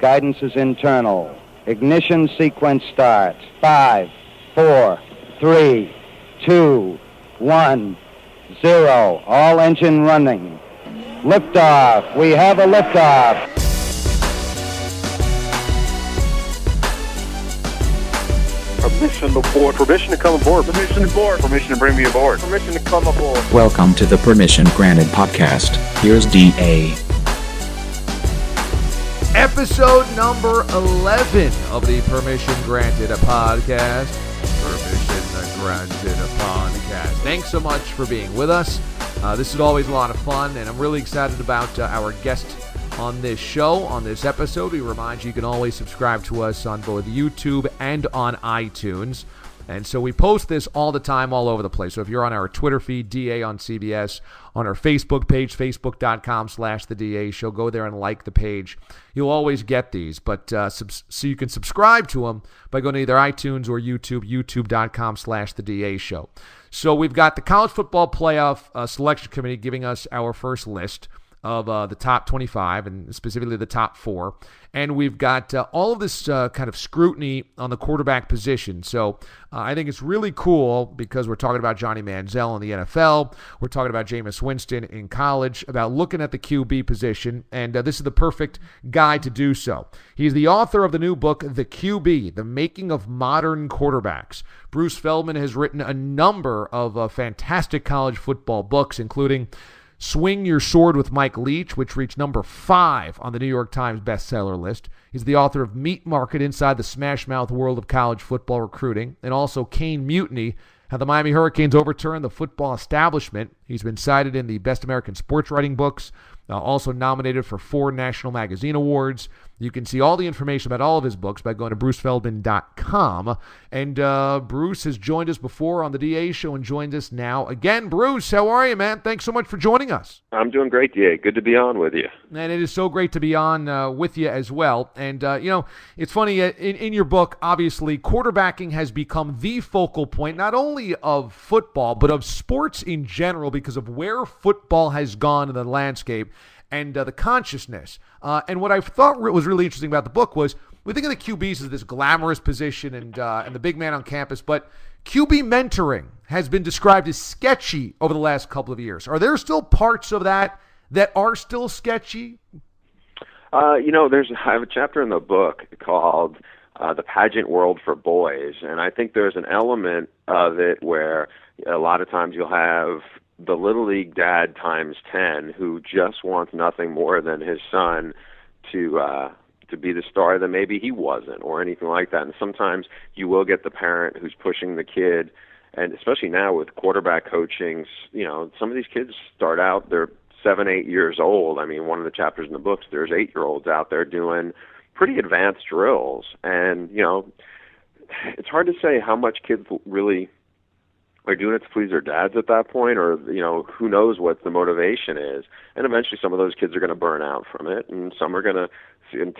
Guidance is internal. Ignition sequence starts. 5, 4, 3, 2, 1, 0. All engine running. Liftoff. We have a liftoff. Permission to board. Permission to come aboard. Permission to board. Permission to bring me aboard. Permission to come aboard. Welcome to the Permission Granted podcast. Here's DA. Episode number 11 of the Permission Granted podcast. Permission Granted podcast. Thanks so much for being with us. This is always a lot of fun, and I'm really excited about our guest on this show, on this episode. We remind you can always subscribe to us on both YouTube and on iTunes. And so we post this all the time, all over the place. So if you're on our Twitter feed, DA on CBS, on our Facebook page, facebook.com/The DA Show, go there and like the page. You'll always get these. But so you can subscribe to them by going to either iTunes or YouTube, youtube.com/The DA Show. So we've got the College Football Playoff Selection Committee giving us our first list of the top 25 and specifically the top 4. And we've got all of this kind of scrutiny on the quarterback position. So I think it's really cool because we're talking about Johnny Manziel in the NFL. We're talking about Jameis Winston in college, about looking at the QB position. And this is the perfect guy to do so. He's the author of the new book, The QB, The Making of Modern Quarterbacks. Bruce Feldman has written a number of fantastic college football books, including Swing Your Sword with Mike Leach, which reached number 5 on the New York Times bestseller list. He's the author of Meat Market Inside the Smash Mouth World of College Football Recruiting, and also Cane Mutiny, How the Miami Hurricanes Overturned the Football Establishment. He's been cited in the Best American Sports Writing books, also nominated for 4 National Magazine Awards. You can see all the information about all of his books by going to brucefeldman.com. And Bruce has joined us before on the DA Show and joins us now again. Bruce, how are you, man? Thanks so much for joining us. I'm doing great, DA. Good to be on with you. And it is so great to be on with you as well. And, it's funny, in your book, obviously, quarterbacking has become the focal point, not only of football, but of sports in general because of where football has gone in the landscape and the consciousness. And what I thought was really interesting about the book was we think of the QBs as this glamorous position and the big man on campus, but QB mentoring has been described as sketchy over the last couple of years. Are there still parts of that are still sketchy? I have a chapter in the book called The Pageant World for Boys, and I think there's an element of it where a lot of times you'll have the Little League dad times 10 who just wants nothing more than his son to be the star that maybe he wasn't or anything like that. And sometimes you will get the parent who's pushing the kid, and especially now with quarterback coaching, some of these kids start out, they're 7, 8 years old. I mean, one of the chapters in the books, there's 8-year-olds out there doing pretty advanced drills. And, it's hard to say how much kids really are doing it to please their dads at that point, or, who knows what the motivation is. And eventually some of those kids are going to burn out from it, and some are going to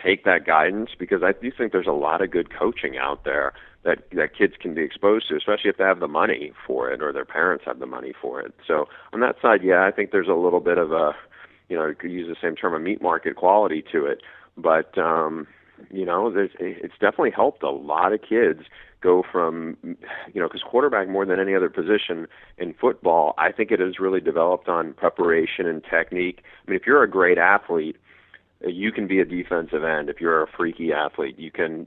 take that guidance, because I do think there's a lot of good coaching out there that kids can be exposed to, especially if they have the money for it or their parents have the money for it. So on that side, yeah, I think there's a little bit of a, you could use the same term, a meat market quality to it. But, it's definitely helped a lot of kids go from, because quarterback more than any other position in football, I think it has really developed on preparation and technique. I mean, if you're a great athlete, you can be a defensive end. If you're a freaky athlete, you can,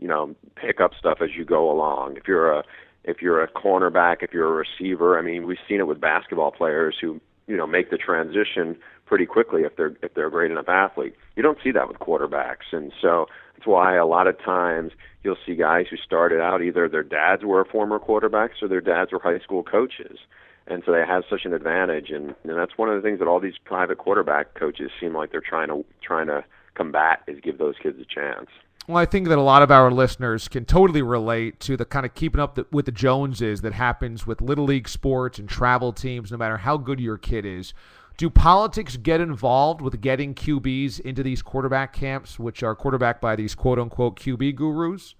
pick up stuff as you go along. If you're a cornerback, if you're a receiver, I mean, we've seen it with basketball players who, make the transition pretty quickly if they're a great enough athlete. You don't see that with quarterbacks, and so that's why a lot of times you'll see guys who started out, either their dads were former quarterbacks or their dads were high school coaches, and so they have such an advantage. And that's one of the things that all these private quarterback coaches seem like they're trying to combat, is give those kids a chance. Well, I think that a lot of our listeners can totally relate to the kind of keeping up with the Joneses that happens with Little League sports and travel teams, no matter how good your kid is. Do politics get involved with getting QBs into these quarterback camps, which are quarterbacked by these quote-unquote QB gurus?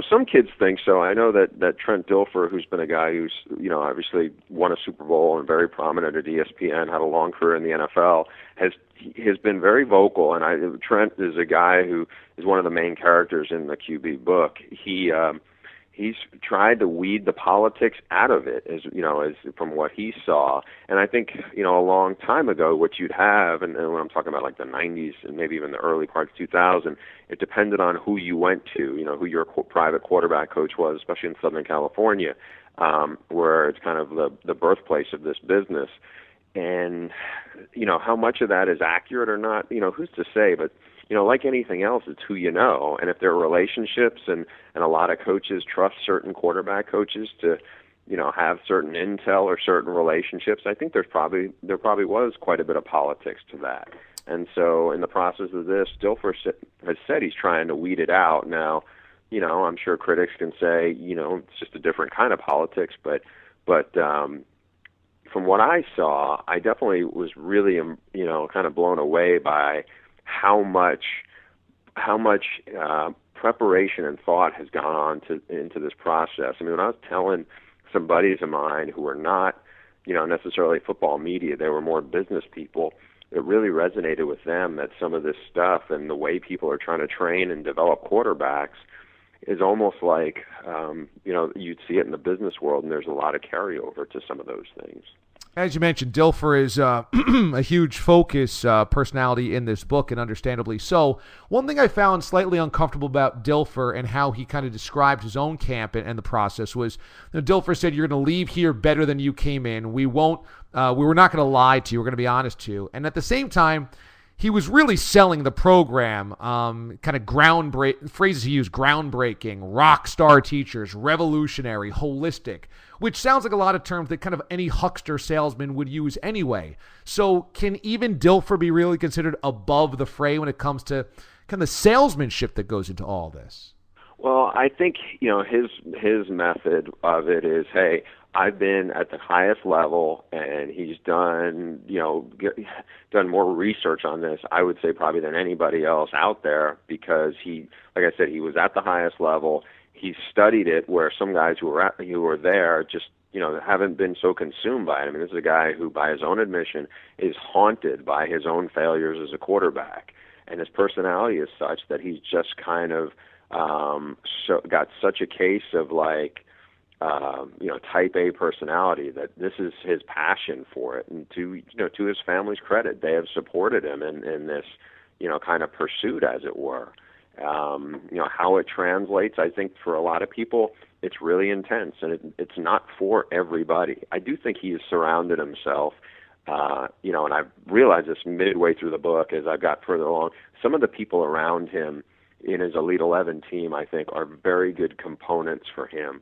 Some kids think so. I know that Trent Dilfer, who's been a guy who's, obviously won a Super Bowl and very prominent at ESPN, had a long career in the NFL, has been very vocal. And Trent is a guy who is one of the main characters in the QB book. He's tried to weed the politics out of it, as from what he saw. And I think, a long time ago, what you'd have, and when I'm talking about like the 90s and maybe even the early parts of 2000, it depended on who you went to, who your private quarterback coach was, especially in Southern California, where it's kind of the birthplace of this business. And, how much of that is accurate or not, who's to say, but like anything else, it's who you know. And if there are relationships and a lot of coaches trust certain quarterback coaches to, have certain intel or certain relationships, I think there probably was quite a bit of politics to that. And so in the process of this, Dilfer has said he's trying to weed it out. Now, I'm sure critics can say, it's just a different kind of politics, but from what I saw, I definitely was really, kind of blown away by how much preparation and thought has gone on into this process. I mean, when I was telling some buddies of mine who were not, necessarily football media, they were more business people, it really resonated with them that some of this stuff and the way people are trying to train and develop quarterbacks is almost like, you'd see it in the business world, and there's a lot of carryover to some of those things. As you mentioned, Dilfer is a huge focus personality in this book, and understandably so. One thing I found slightly uncomfortable about Dilfer and how he kind of described his own camp and the process was, Dilfer said, "You're going to leave here better than you came in. We were not going to lie to you. We're going to be honest to you." And at the same time, he was really selling the program, kind of phrases he used, groundbreaking, rock star teachers, revolutionary, holistic, which sounds like a lot of terms that kind of any huckster salesman would use anyway. So can even Dilfer be really considered above the fray when it comes to kind of the salesmanship that goes into all this? Well, I think, his method of it is, hey, I've been at the highest level, and he's done, done more research on this, I would say, probably than anybody else out there, because he, like I said, he was at the highest level. He studied it where some guys who were there just, haven't been so consumed by it. I mean, this is a guy who, by his own admission, is haunted by his own failures as a quarterback, and his personality is such that he's just kind of got such a case of type A personality that this is his passion for it. And to his family's credit, they have supported him in this, kind of pursuit, as it were. How it translates, I think for a lot of people, it's really intense, and it's not for everybody. I do think he has surrounded himself, and I've realized this midway through the book as I've got further along, some of the people around him in his Elite 11 team, I think, are very good components for him.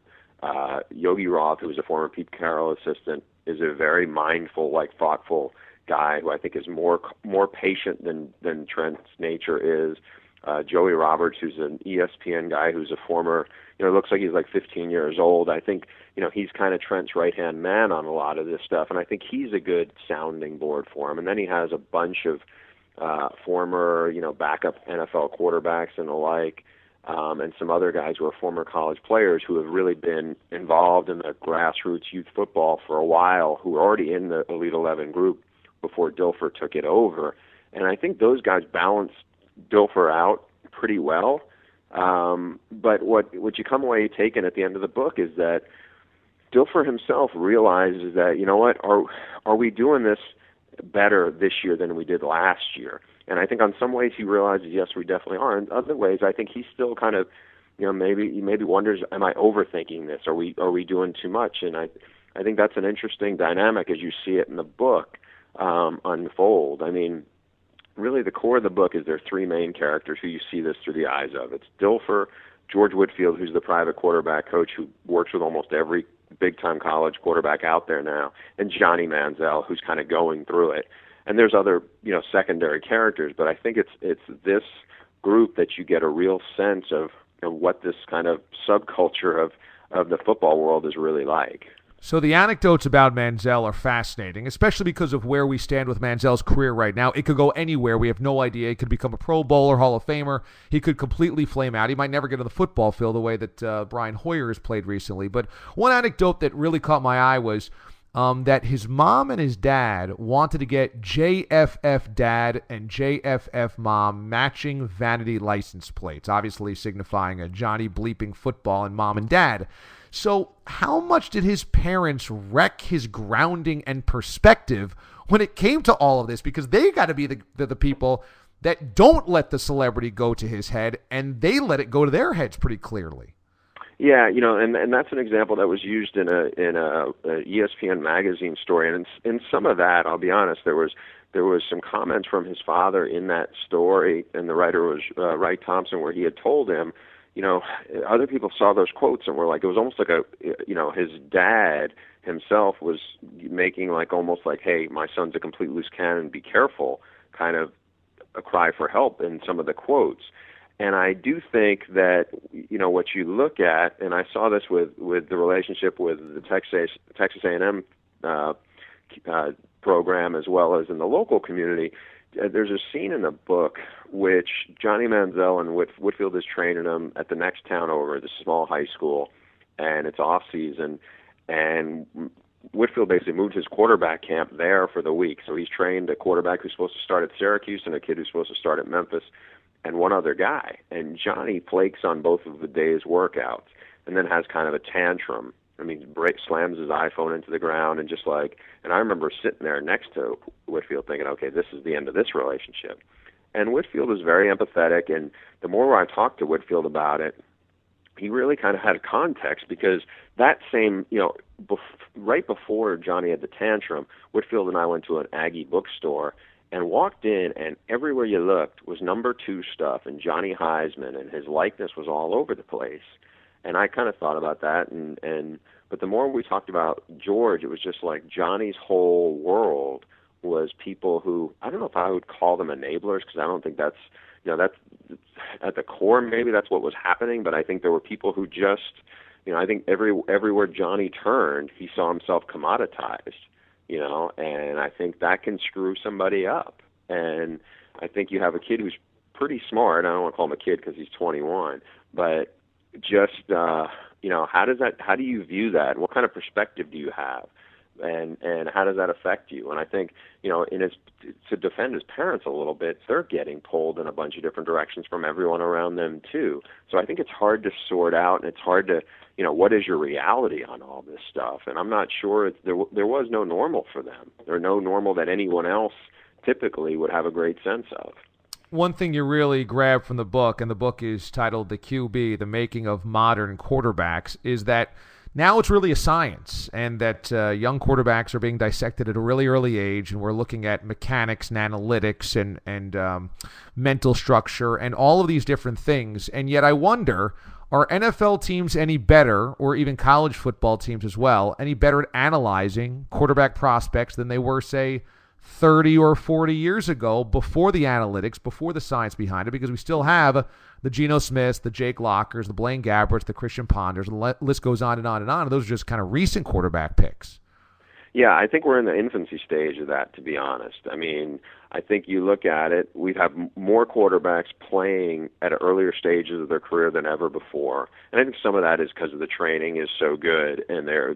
Yogi Roth, who was a former Pete Carroll assistant, is a very mindful, thoughtful guy who I think is more patient than Trent's nature is. Joey Roberts, who's an ESPN guy, who's a former, looks like he's 15 years old. I think, he's kind of Trent's right-hand man on a lot of this stuff, and I think he's a good sounding board for him. And then he has a bunch of former, backup NFL quarterbacks and the like, and some other guys who are former college players who have really been involved in the grassroots youth football for a while, who were already in the Elite 11 group before Dilfer took it over. And I think those guys balanced Dilfer out pretty well. But what you come away taking at the end of the book is that Dilfer himself realizes that, are we doing this better this year than we did last year? And I think on some ways he realizes, yes, we definitely are. In other ways, I think he still kind of, maybe wonders, am I overthinking this? Are we doing too much? And I think that's an interesting dynamic as you see it in the book unfold. I mean, really the core of the book is there are three main characters who you see this through the eyes of. It's Dilfer, George Whitfield, who's the private quarterback coach who works with almost every big-time college quarterback out there now, and Johnny Manziel, who's kind of going through it. And there's other, secondary characters, but I think it's this group that you get a real sense of what this kind of subculture of the football world is really like. So the anecdotes about Manziel are fascinating, especially because of where we stand with Manziel's career right now. It could go anywhere. We have no idea. He could become a Pro Bowler, Hall of Famer. He could completely flame out. He might never get on the football field the way that Brian Hoyer has played recently. But one anecdote that really caught my eye was that his mom and his dad wanted to get JFF dad and JFF mom matching vanity license plates, obviously signifying a Johnny bleeping football and mom and dad. So how much did his parents wreck his grounding and perspective when it came to all of this? Because they got to be the people that don't let the celebrity go to his head, and they let it go to their heads pretty clearly. Yeah, and that's an example that was used in a ESPN magazine story, and in some of that, I'll be honest, there was some comments from his father in that story, and the writer was Wright Thompson, where he had told him, other people saw those quotes and were like, it was almost like his dad himself was making almost like, hey, my son's a complete loose cannon, be careful, kind of a cry for help in some of the quotes. And I do think that, what you look at, and I saw this with the relationship with the Texas A&M program as well as in the local community. There's a scene in the book which Johnny Manziel and Whitfield is training him at the next town over, the small high school, and it's off season, and Whitfield basically moved his quarterback camp there for the week. So he's trained a quarterback who's supposed to start at Syracuse and a kid who's supposed to start at Memphis and one other guy. And Johnny flakes on both of the day's workouts and then has kind of a tantrum. Slams his iPhone into the ground and and I remember sitting there next to Whitfield thinking, okay, this is the end of this relationship. And Whitfield was very empathetic, and the more I talked to Whitfield about it, he really kind of had a context, because that same, right before Johnny had the tantrum, Whitfield and I went to an Aggie bookstore and walked in, and everywhere you looked was number 2 stuff and Johnny Heisman, and his likeness was all over the place. And I kind of thought about that, but the more we talked about George, it was just like Johnny's whole world was people who, I don't know if I would call them enablers, because I don't think that's at the core, maybe that's what was happening, but I think there were people who just, I think everywhere Johnny turned, he saw himself commoditized, and I think that can screw somebody up. And I think you have a kid who's pretty smart. I don't want to call him a kid because he's 21, but just, how do you view that? What kind of perspective do you have? And how does that affect you? And I think, to defend his parents a little bit, they're getting pulled in a bunch of different directions from everyone around them too. So I think it's hard to sort out, and it's hard to, what is your reality on all this stuff? And I'm not sure there was no normal for them. There no normal that anyone else typically would have a great sense of. One thing you really grab from the book, and the book is titled The QB, The Making of Modern Quarterbacks, is that now it's really a science, and that young quarterbacks are being dissected at a really early age, and we're looking at mechanics and analytics and mental structure and all of these different things. And yet I wonder, are NFL teams any better, or even college football teams as well, any better at analyzing quarterback prospects than they were, say, 30 or 40 years ago, before the analytics, before the science behind it? Because we still have the Geno Smiths, the Jake Lockers, the Blaine Gabberts, the Christian Ponders, and the list goes on and on and on. And those are just kind of recent quarterback picks. Yeah, I think we're in the infancy stage of that, to be honest. I think you look at it, we have more quarterbacks playing at earlier stages of their career than ever before. And I think some of that is because of the training is so good, and they're,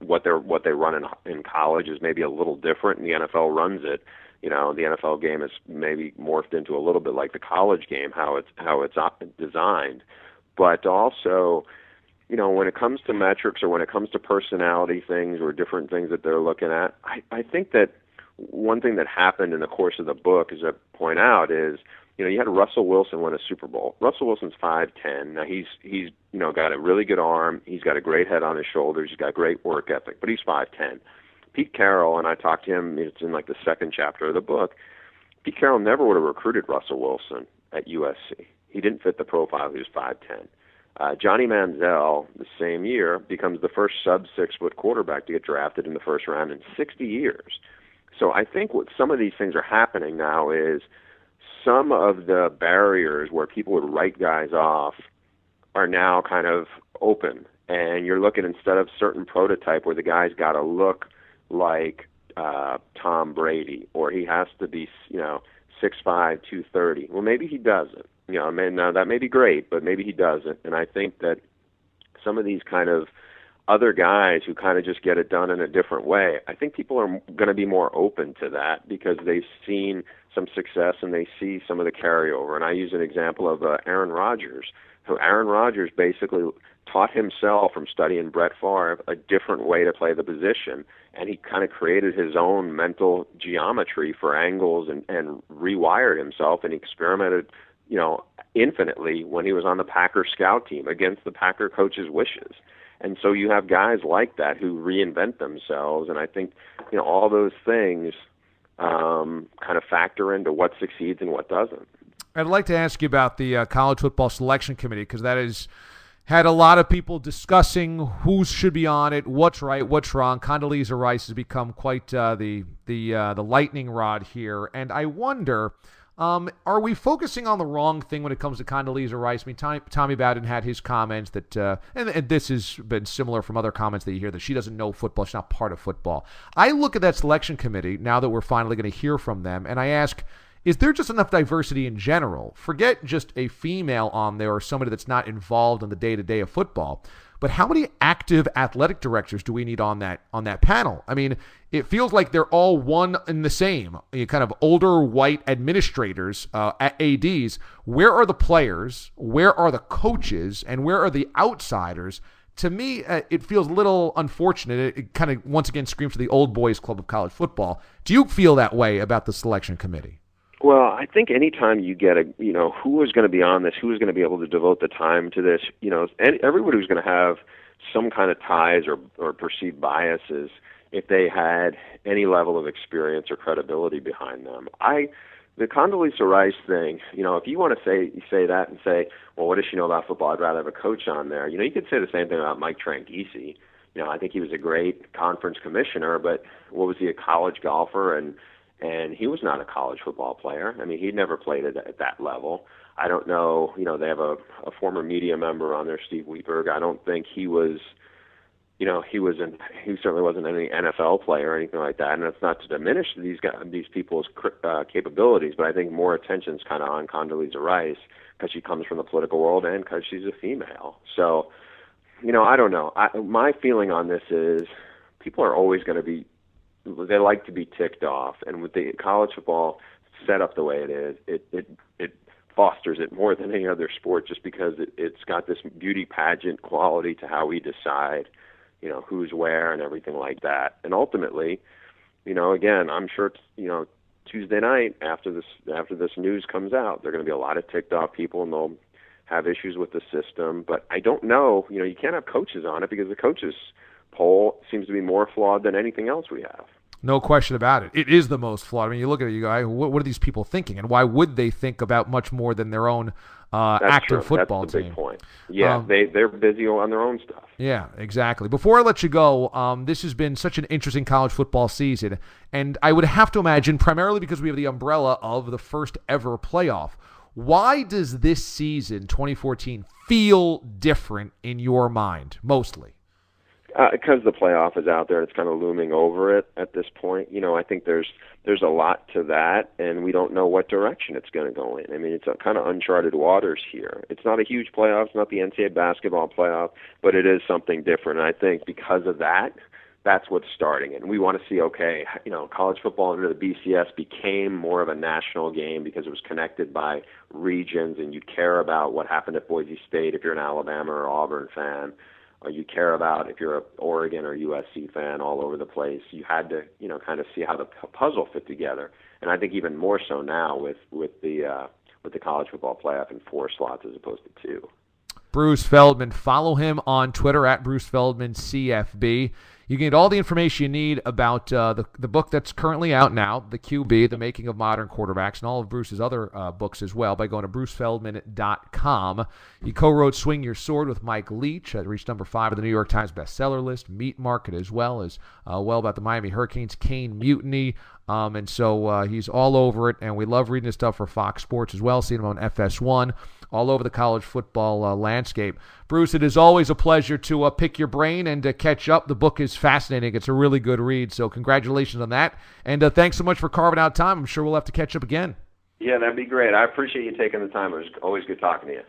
what they run in college is maybe a little different, and the NFL runs it. The NFL game is maybe morphed into a little bit like the college game, how it's designed. But also, when it comes to metrics, or when it comes to personality things or different things that they're looking at, I think that one thing that happened in the course of the book, as I point out, is, you had Russell Wilson win a Super Bowl. Russell Wilson's 5'10". Now he's got a really good arm. He's got a great head on his shoulders. He's got great work ethic, but he's 5'10". Pete Carroll, and I talked to him, it's in the second chapter of the book, Pete Carroll never would have recruited Russell Wilson at USC. He didn't fit the profile. He was 5'10". Johnny Manziel, the same year, becomes the first sub-6-foot quarterback to get drafted in the first round in 60 years. So I think what some of these things are happening now is some of the barriers where people would write guys off are now kind of open, and you're looking instead of certain prototype where the guy's got to look like Tom Brady, or he has to be 6'5", 230. Well, maybe he doesn't. I mean, that may be great, but maybe he doesn't. And I think that some of these kind of other guys who kind of just get it done in a different way, I think people are going to be more open to that because they've seen some success and they see some of the carryover. And I use an example of Aaron Rodgers. So Aaron Rodgers basically taught himself from studying Brett Favre a different way to play the position, and he kind of created his own mental geometry for angles and rewired himself, and he experimented, infinitely when he was on the Packer scout team against the Packer coach's wishes. And so you have guys like that who reinvent themselves, and I think all those things kind of factor into what succeeds and what doesn't. I'd like to ask you about the College Football Selection Committee, because that has had a lot of people discussing who should be on it, what's right, what's wrong. Condoleezza Rice has become quite the lightning rod here, and I wonder, are we focusing on the wrong thing when it comes to Condoleezza Rice? I mean, Tommy Bowden had his comments that, and this has been similar from other comments that you hear, that she doesn't know football, she's not part of football. I look at that selection committee now that we're finally going to hear from them, and I ask, is there just enough diversity in general? Forget just a female on there or somebody that's not involved in the day-to-day of football, but how many active athletic directors do we need on that panel? I mean, it feels like they're all one and the same, kind of older white administrators, ADs. Where are the players? Where are the coaches? And where are the outsiders? To me, it feels a little unfortunate. It kind of, once again, screams to the old boys club of college football. Do you feel that way about the selection committee? Well, I think anytime you get who is going to be on this, who is going to be able to devote the time to this, everybody who's going to have some kind of ties or perceived biases, if they had any level of experience or credibility behind them. The Condoleezza Rice thing, if you want to say that and say, well, what does she know about football? I'd rather have a coach on there. You could say the same thing about Mike Tranghese. I think he was a great conference commissioner, but what was he, a college golfer? And he was not a college football player. I mean, he'd never played at that level. I don't know, they have a former media member on there, Steve Wheatberg. I don't think he was, he certainly wasn't any NFL player or anything like that. And that's not to diminish these people's capabilities, but I think more attention's kind of on Condoleezza Rice because she comes from the political world and because she's a female. So, I don't know. My feeling on this is people are always going to be, they like to be ticked off, and with the college football set up the way it is, it fosters it more than any other sport, just because it's got this beauty pageant quality to how we decide, who's where and everything like that. And ultimately, again, I'm sure Tuesday night after this news comes out, there are going to be a lot of ticked off people, and they'll have issues with the system. But I don't know. You can't have coaches on it because the coaches poll seems to be more flawed than anything else we have. No question about it. It is the most flawed. I mean, you look at it, you go, what are these people thinking? And why would they think about much more than their own active football team? That's the big point. Yeah, they're busy on their own stuff. Yeah, exactly. Before I let you go, this has been such an interesting college football season, and I would have to imagine, primarily because we have the umbrella of the first ever playoff, why does this season, 2014, feel different in your mind, mostly? Because the playoff is out there, it's kind of looming over it at this point. I think there's a lot to that, and we don't know what direction it's going to go in. I mean, it's a kind of uncharted waters here. It's not a huge playoff, it's not the NCAA basketball playoff, but it is something different. And I think because of that, that's what's starting it. And we want to see, okay, college football under the BCS became more of a national game because it was connected by regions, and you care about what happened at Boise State if you're an Alabama or Auburn fan. Or you care about if you're an Oregon or USC fan all over the place. You had to, kind of see how the puzzle fit together. And I think even more so now with the college football playoff in 4 slots as opposed to 2. Bruce Feldman. Follow him on Twitter at Bruce Feldman CFB. You can get all the information you need about the book that's currently out now, The QB, The Making of Modern Quarterbacks, and all of Bruce's other books as well by going to brucefeldman.com. He co-wrote Swing Your Sword with Mike Leach. It reached number 5 of the New York Times bestseller list. Meat Market as well as about the Miami Hurricanes, Kane Mutiny. And so he's all over it, and we love reading his stuff for Fox Sports as well, seeing him on FS1. all over the college football landscape. Bruce, it is always a pleasure to pick your brain and to catch up. The book is fascinating. It's a really good read, so congratulations on that. And thanks so much for carving out time. I'm sure we'll have to catch up again. Yeah, that'd be great. I appreciate you taking the time. It was always good talking to you.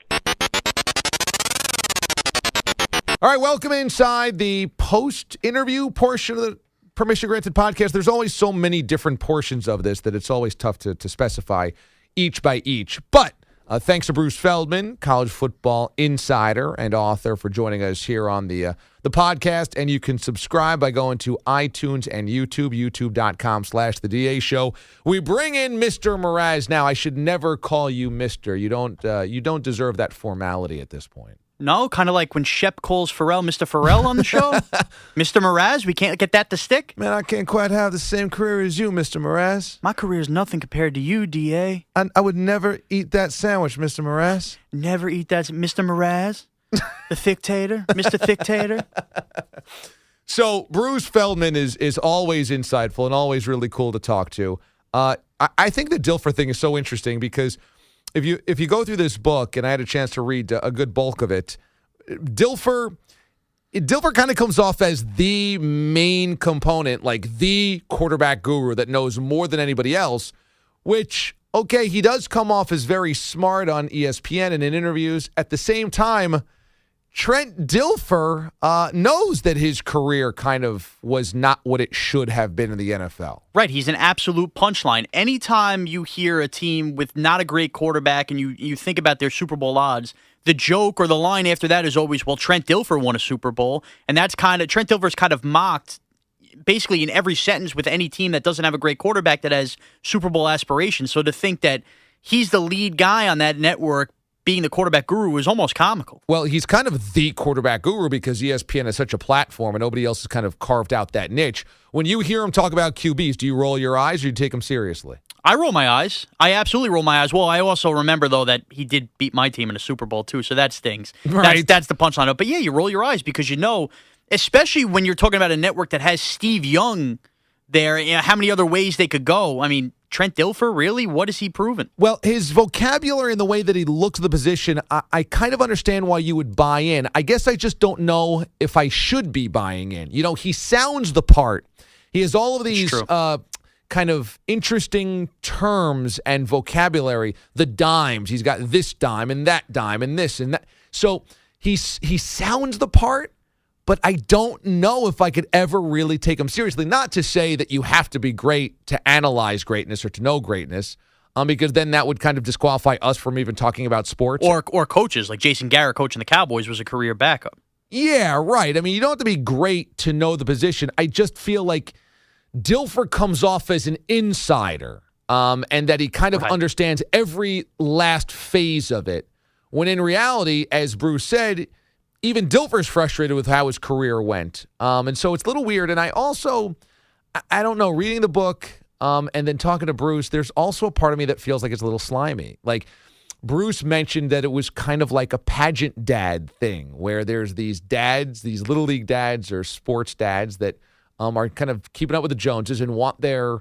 All right, welcome inside the post-interview portion of the Permission Granted podcast. There's always so many different portions of this that it's always tough to specify each by each. But thanks to Bruce Feldman, college football insider and author, for joining us here on the podcast. And you can subscribe by going to iTunes and YouTube, youtube.com/The DA Show. We bring in Mr. Mraz. Now, I should never call you Mr. You don't deserve that formality at this point. No, kind of like when Shep calls Pharrell Mr. Pharrell on the show. Mr. Mraz, we can't get that to stick. Man, I can't quite have the same career as you, Mr. Mraz. My career is nothing compared to you, DA. I would never eat that sandwich, Mr. Mraz. Never eat that, Mr. Mraz. The Thictator, Mr. Thictator. So Bruce Feldman is always insightful and always really cool to talk to. I think the Dilfer thing is so interesting because if you go through this book, and I had a chance to read a good bulk of it, Dilfer kind of comes off as the main component, like the quarterback guru that knows more than anybody else, which, okay, he does come off as very smart on ESPN and in interviews. At the same time, Trent Dilfer knows that his career kind of was not what it should have been in the NFL. Right, he's an absolute punchline. Anytime you hear a team with not a great quarterback and you think about their Super Bowl odds, the joke or the line after that is always, well, Trent Dilfer won a Super Bowl. And that's Trent Dilfer's kind of mocked basically in every sentence with any team that doesn't have a great quarterback that has Super Bowl aspirations. So to think that he's the lead guy on that network being the quarterback guru is almost comical. Well, he's kind of the quarterback guru because ESPN is such a platform and nobody else has kind of carved out that niche. When you hear him talk about QBs, do you roll your eyes or do you take him seriously? I roll my eyes. I absolutely roll my eyes. Well, I also remember, though, that he did beat my team in a Super Bowl, too, so that stings. Right. That's the punchline. But, yeah, you roll your eyes because you know, especially when you're talking about a network that has Steve Young there, you know, how many other ways they could go. I mean, Trent Dilfer, really? What has he proven? Well, his vocabulary and the way that he looks at the position, I kind of understand why you would buy in. I guess I just don't know if I should be buying in. You know, he sounds the part. He has all of these kind of interesting terms and vocabulary. The dimes. He's got this dime and that dime and this and that. So he sounds the part. But I don't know if I could ever really take him seriously. Not to say that you have to be great to analyze greatness or to know greatness, because then that would kind of disqualify us from even talking about sports. Or coaches, like Jason Garrett coaching the Cowboys was a career backup. Yeah, right. I mean, you don't have to be great to know the position. I just feel like Dilfer comes off as an insider, and that he kind of understands every last phase of it. When in reality, as Bruce said, even Dilfer's frustrated with how his career went. And so it's a little weird. And I also, I don't know, reading the book and then talking to Bruce, there's also a part of me that feels like it's a little slimy. Like Bruce mentioned that it was kind of like a pageant dad thing where there's these dads, these little league dads or sports dads that are kind of keeping up with the Joneses and want their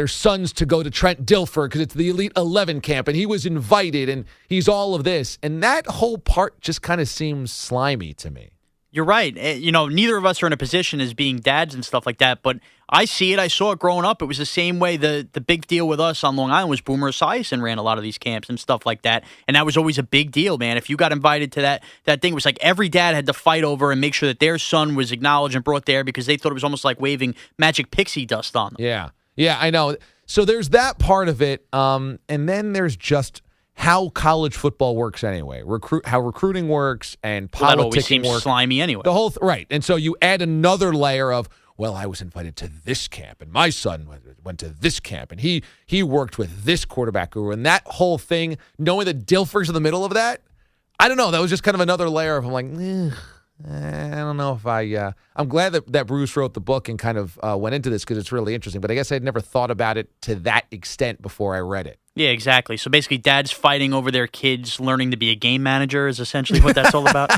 sons to go to Trent Dilfer because it's the Elite 11 camp and he was invited and he's all of this. And that whole part just kind of seems slimy to me. You're right. You know, neither of us are in a position as being dads and stuff like that, but I see it. I saw it growing up. It was the same way the big deal with us on Long Island was Boomer Esiason ran a lot of these camps and stuff like that. And that was always a big deal, man. If you got invited to that thing, it was like every dad had to fight over and make sure that their son was acknowledged and brought there because they thought it was almost like waving magic pixie dust on them. Yeah. Yeah, I know. So there's that part of it, and then there's just how college football works anyway. How recruiting works and politicking that always seems works. Slimy anyway. The whole right, and so you add another layer of, well, I was invited to this camp, and my son went to this camp, and he worked with this quarterback guru, and that whole thing. Knowing that Dilfer's in the middle of that, I don't know. That was just kind of another layer of I'm like. I don't know if I'm glad that Bruce wrote the book and kind of went into this because it's really interesting. But I guess I'd never thought about it to that extent before I read it. Yeah, exactly. So basically, dads fighting over their kids learning to be a game manager is essentially what that's all about.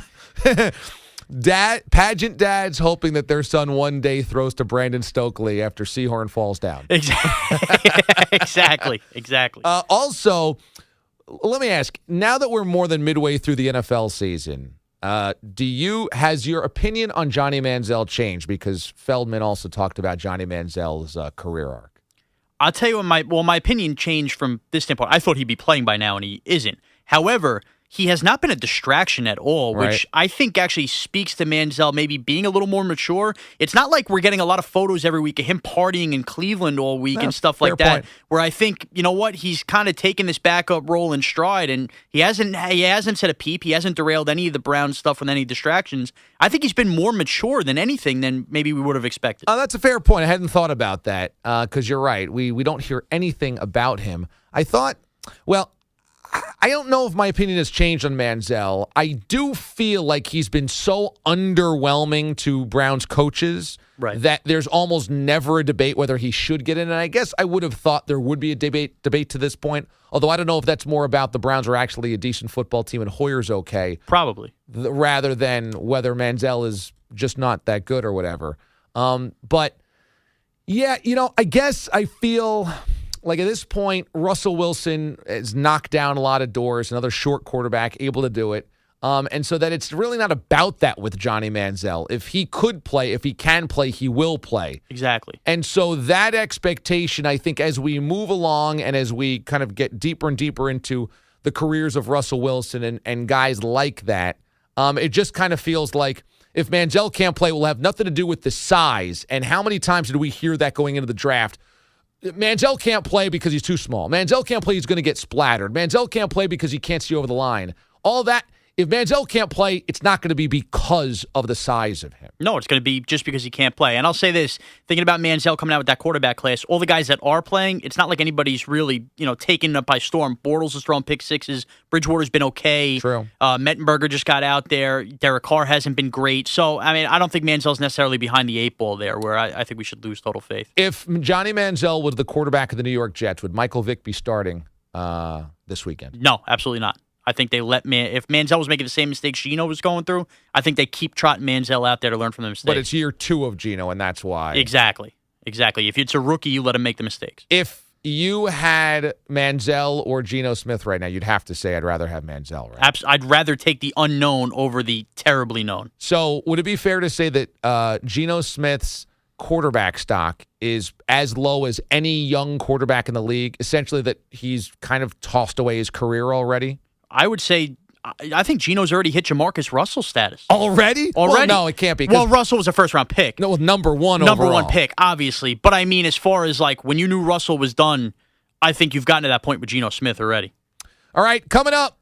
Pageant dads hoping that their son one day throws to Brandon Stokely after Seahorn falls down. Exactly. Exactly. Also, let me ask, now that we're more than midway through the NFL season, has your opinion on Johnny Manziel changed? Because Feldman also talked about Johnny Manziel's career arc. I'll tell you what my opinion changed from this standpoint. I thought he'd be playing by now, and he isn't. However, he has not been a distraction at all, which I think actually speaks to Manziel maybe being a little more mature. It's not like we're getting a lot of photos every week of him partying in Cleveland all week and stuff like that, where I think, you know what, he's kind of taken this backup role in stride, and he hasn't said a peep. He hasn't derailed any of the Browns stuff with any distractions. I think he's been more mature than anything than maybe we would have expected. That's a fair point. I hadn't thought about that because you're right. We don't hear anything about him. I thought, well, I don't know if my opinion has changed on Manziel. I do feel like he's been so underwhelming to Browns coaches that there's almost never a debate whether he should get in. And I guess I would have thought there would be a debate to this point, although I don't know if that's more about the Browns are actually a decent football team and Hoyer's okay. Probably. Rather than whether Manziel is just not that good or whatever. But, yeah, I guess I feel like at this point, Russell Wilson has knocked down a lot of doors, another short quarterback, able to do it. And so that it's really not about that with Johnny Manziel. If he could play, if he can play, he will play. Exactly. And so that expectation, I think, as we move along and as we kind of get deeper and deeper into the careers of Russell Wilson and guys like that, it just kind of feels like if Manziel can't play, it will have nothing to do with the size. And how many times did we hear that going into the draft? Manziel can't play because he's too small. Manziel can't play, he's going to get splattered. Manziel can't play because he can't see over the line. All that, if Manziel can't play, it's not going to be because of the size of him. No, it's going to be just because he can't play. And I'll say this, thinking about Manziel coming out with that quarterback class, all the guys that are playing, it's not like anybody's really, taken it up by storm. Bortles is throwing pick sixes. Bridgewater's been okay. True. Mettenberger just got out there. Derek Carr hasn't been great. So, I don't think Manziel's necessarily behind the eight ball there, where I think we should lose total faith. If Johnny Manziel was the quarterback of the New York Jets, would Michael Vick be starting this weekend? No, absolutely not. I think they if Manziel was making the same mistakes Geno was going through, I think they keep trotting Manziel out there to learn from the mistakes. But it's year 2 of Geno, and that's why. Exactly. If it's a rookie, you let him make the mistakes. If you had Manziel or Geno Smith right now, you'd have to say I'd rather have Manziel, right? I'd rather take the unknown over the terribly known. So would it be fair to say that Geno Smith's quarterback stock is as low as any young quarterback in the league, essentially that he's kind of tossed away his career already? I would say, I think Geno's already hit Jamarcus Russell status. Already? Well, no, it can't be. Well, Russell was a first-round pick. No, number one pick, obviously. But I mean, as far as like when you knew Russell was done, I think you've gotten to that point with Geno Smith already. All right, coming up,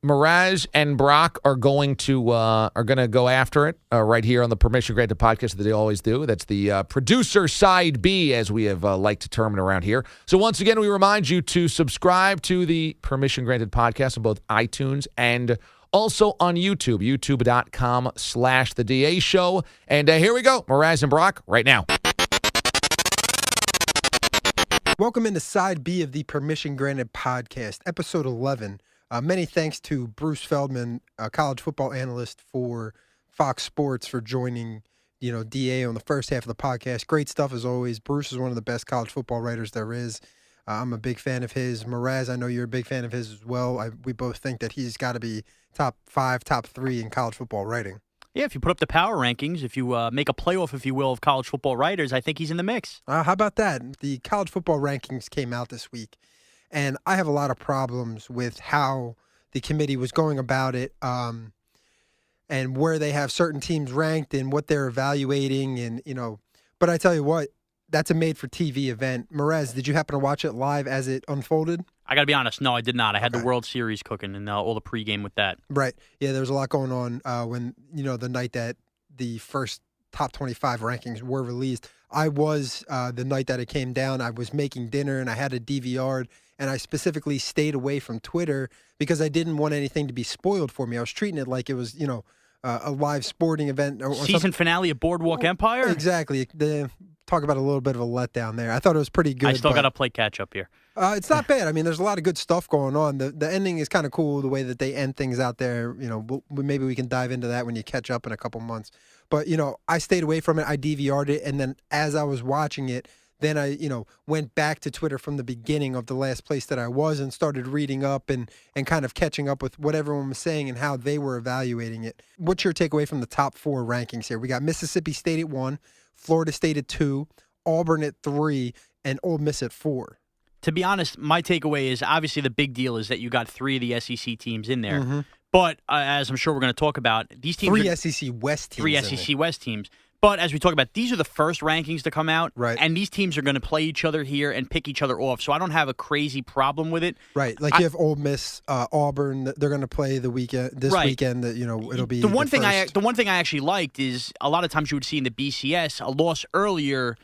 Mraz and Brock are going to go after it right here on the Permission Granted podcast that they always do. That's the producer side B, as we have liked to term it around here. So once again, we remind you to subscribe to the Permission Granted podcast on both iTunes and also on YouTube, youtube.com/The DA Show. And here we go, Mraz and Brock right now. Welcome into Side B of the Permission Granted podcast, episode 11. Many thanks to Bruce Feldman, a college football analyst for Fox Sports, for joining, DA on the first half of the podcast. Great stuff as always. Bruce is one of the best college football writers there is. I'm a big fan of his. Mraz, I know you're a big fan of his as well. We both think that he's got to be top 5, top 3 in college football writing. Yeah, if you put up the power rankings, if you make a playoff, if you will, of college football writers, I think he's in the mix. How about that? The college football rankings came out this week. And I have a lot of problems with how the committee was going about it and where they have certain teams ranked and what they're evaluating. And, but I tell you what, that's a made-for-TV event. Mraz, did you happen to watch it live as it unfolded? I got to be honest. No, I did not. I had the World Series cooking and all the pregame with that. Right. Yeah, there was a lot going on when, the night that the first top 25 rankings were released. I was, the night that it came down, I was making dinner and I had a DVR'd. And I specifically stayed away from Twitter because I didn't want anything to be spoiled for me. I was treating it like it was, a live sporting event. Or Season finale of Boardwalk Empire? Exactly. Talk about a little bit of a letdown there. I thought it was pretty good. I still got to play catch up here. It's not bad. I mean, there's a lot of good stuff going on. The ending is kind of cool, the way that they end things out there. Maybe we can dive into that when you catch up in a couple months. But, I stayed away from it. I DVR'd it. And then as I was watching it, then I, went back to Twitter from the beginning of the last place that I was and started reading up and kind of catching up with what everyone was saying and how they were evaluating it. What's your takeaway from the top 4 rankings here? We got Mississippi State at 1, Florida State at 2, Auburn at 3, and Ole Miss at 4. To be honest, my takeaway is obviously the big deal is that you got 3 of the SEC teams in there. Mm-hmm. But as I'm sure we're going to talk about, these teams 3 SEC West teams. 3 SEC West teams. But as we talk about, these are the first rankings to come out. Right. And these teams are going to play each other here and pick each other off. So I don't have a crazy problem with it. Right. Like you have Ole Miss, Auburn. They're going to play the weekend. This weekend. It'll be the one thing I actually liked is a lot of times you would see in the BCS a loss earlier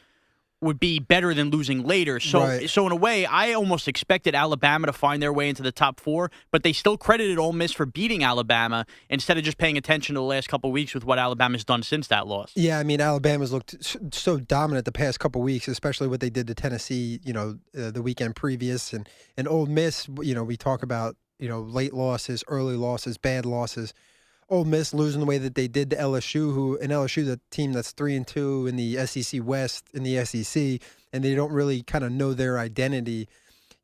would be better than losing later. So so in a way, I almost expected Alabama to find their way into the top 4, but they still credited Ole Miss for beating Alabama instead of just paying attention to the last couple of weeks with what Alabama's done since that loss. Yeah, I mean, Alabama's looked so dominant the past couple of weeks, especially what they did to Tennessee, the weekend previous. And Ole Miss, we talk about, late losses, early losses, bad losses. Ole Miss losing the way that they did to LSU, the team that's 3-2 in the SEC West in the SEC, and they don't really kind of know their identity.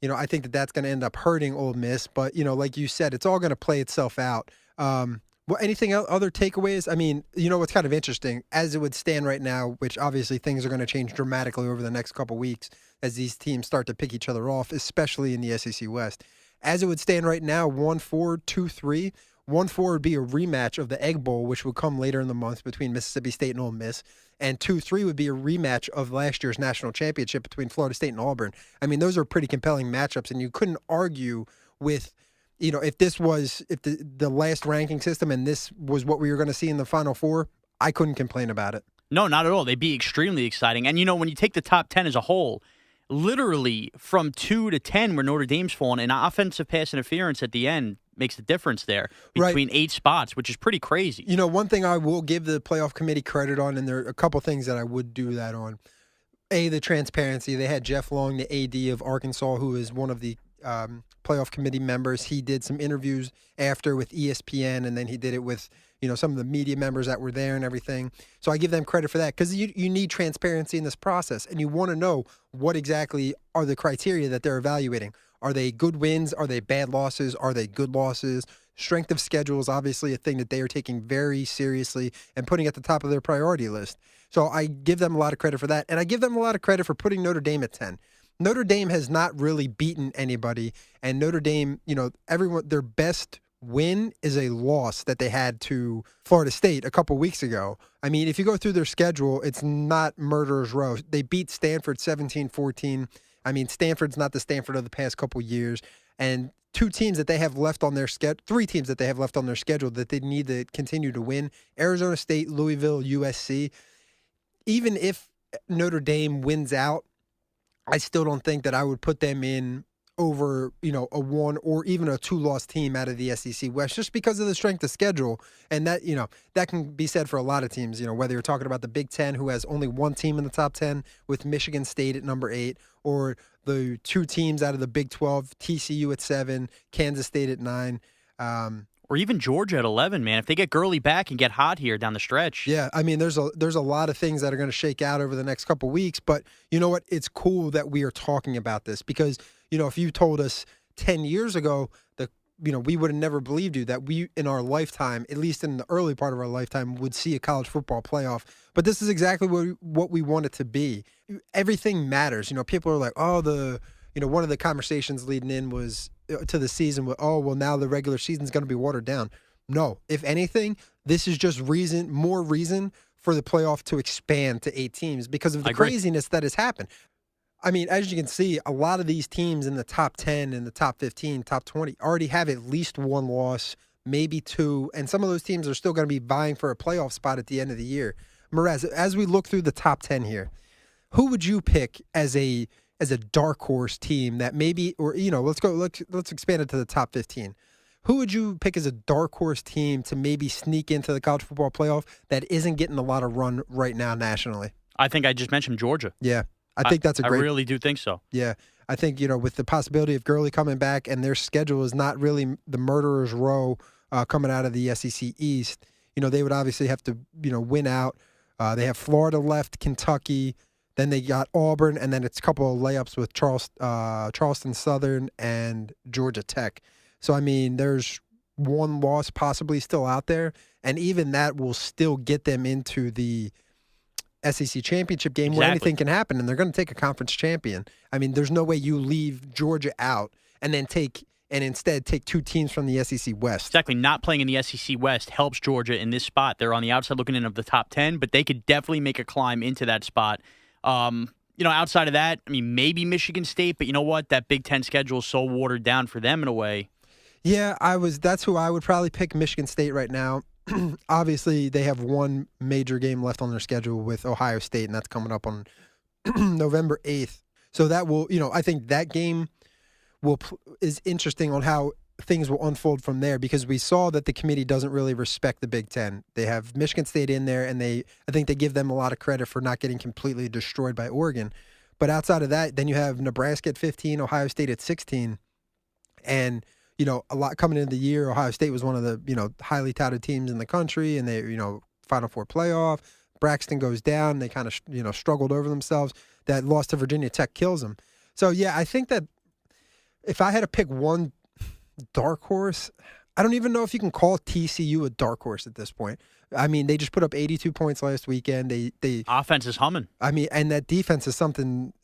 I think that's going to end up hurting Ole Miss. But like you said, it's all going to play itself out. Anything else, other takeaways? I mean, what's kind of interesting as it would stand right now, which obviously things are going to change dramatically over the next couple of weeks as these teams start to pick each other off, especially in the SEC West. As it would stand right now, 1-4, 2-3. 1-4 would be a rematch of the Egg Bowl, which would come later in the month between Mississippi State and Ole Miss. And 2-3 would be a rematch of last year's national championship between Florida State and Auburn. I mean, those are pretty compelling matchups, and you couldn't argue with, if the last ranking system and this was what we were going to see in the Final Four, I couldn't complain about it. No, not at all. They'd be extremely exciting. And, when you take the top 10 as a whole, literally from 2 to 10 where Notre Dame's fallen, and offensive pass interference at the end makes the difference there between 8 spots, which is pretty crazy. One thing I will give the playoff committee credit on, and there are a couple things that I would do that on. The transparency. They had Jeff Long, the AD of Arkansas, who is one of the playoff committee members. He did some interviews after with ESPN, and then he did it with some of the media members that were there and everything. So I give them credit for that because you need transparency in this process, and you want to know what exactly are the criteria that they're evaluating. Are they good wins? Are they bad losses? Are they good losses? Strength of schedule is obviously a thing that they are taking very seriously and putting at the top of their priority list. So I give them a lot of credit for that, and I give them a lot of credit for putting Notre Dame at 10. Notre Dame has not really beaten anybody, and Notre Dame, their best win is a loss that they had to Florida State a couple weeks ago. I mean, if you go through their schedule, it's not murderer's row. They beat Stanford 17-14. I mean, Stanford's not the Stanford of the past couple years. And 3 teams that they have left on their schedule that they need to continue to win: Arizona State, Louisville, USC. Even if Notre Dame wins out, I still don't think that I would put them in over, a 1 or even a 2-loss team out of the SEC West, just because of the strength of schedule. And that, that can be said for a lot of teams, whether you're talking about the Big Ten, who has only 1 team in the top 10 with Michigan State at number 8, or the 2 teams out of the Big 12, TCU at 7, Kansas State at 9. Or even Georgia at 11, man. If they get Gurley back and get hot here down the stretch. Yeah, I mean, there's a lot of things that are going to shake out over the next couple weeks. But you know what? It's cool that we are talking about this because, if you told us 10 years ago that, we would have never believed you that we, in our lifetime, at least in the early part of our lifetime, would see a college football playoff. But this is exactly what we want it to be. Everything matters. People are like, one of the conversations leading in was to the season with, now the regular season's going to be watered down. No, if anything, this is just more reason for the playoff to expand to 8 teams because of the craziness that has happened. I mean, as you can see, a lot of these teams in the top 10 and the top 15, top 20 already have at least 1 loss, maybe 2, and some of those teams are still going to be vying for a playoff spot at the end of the year. Mraz, as we look through the top 10 here, who would you pick as a dark horse team that maybe, or let's expand it to the top 15. Who would you pick as a dark horse team to maybe sneak into the college football playoff that isn't getting a lot of run right now nationally? I think I just mentioned Georgia. Yeah. I think that's a great. I really do think so. Yeah. I think, with the possibility of Gurley coming back and their schedule is not really the murderer's row coming out of the SEC East, they would obviously have to, win out. They have Florida left, Kentucky. Then they got Auburn, and then it's a couple of layups with Charleston Southern and Georgia Tech. So, I mean, there's one loss possibly still out there, and even that will still get them into the SEC championship game where anything can happen, and they're going to take a conference champion. I mean, there's no way you leave Georgia out and then instead take two teams from the SEC West. Exactly. Not playing in the SEC West helps Georgia in this spot. They're on the outside looking in of the top 10, but they could definitely make a climb into that spot. Outside of that, I mean, maybe Michigan State, but you know what? That Big Ten schedule is so watered down for them in a way. Yeah, that's who I would probably pick, Michigan State right now. Obviously, they have one major game left on their schedule with Ohio State, and that's coming up on November 8th. So that will, I think that game is interesting on how things will unfold from there, because we saw that the committee doesn't really respect the Big Ten. They have Michigan State in there, and I think they give them a lot of credit for not getting completely destroyed by Oregon. But outside of that, then you have Nebraska at 15, Ohio State at 16, and a lot coming into the year. Ohio State was one of the highly touted teams in the country, and they Final Four playoff. Braxton goes down. They kind of struggled over themselves. That loss to Virginia Tech kills them. So yeah, I think that if I had to pick one dark horse, I don't even know if you can call TCU a dark horse at this point. I mean, they just put up 82 points last weekend. They offense is humming. I mean, and that defense is something.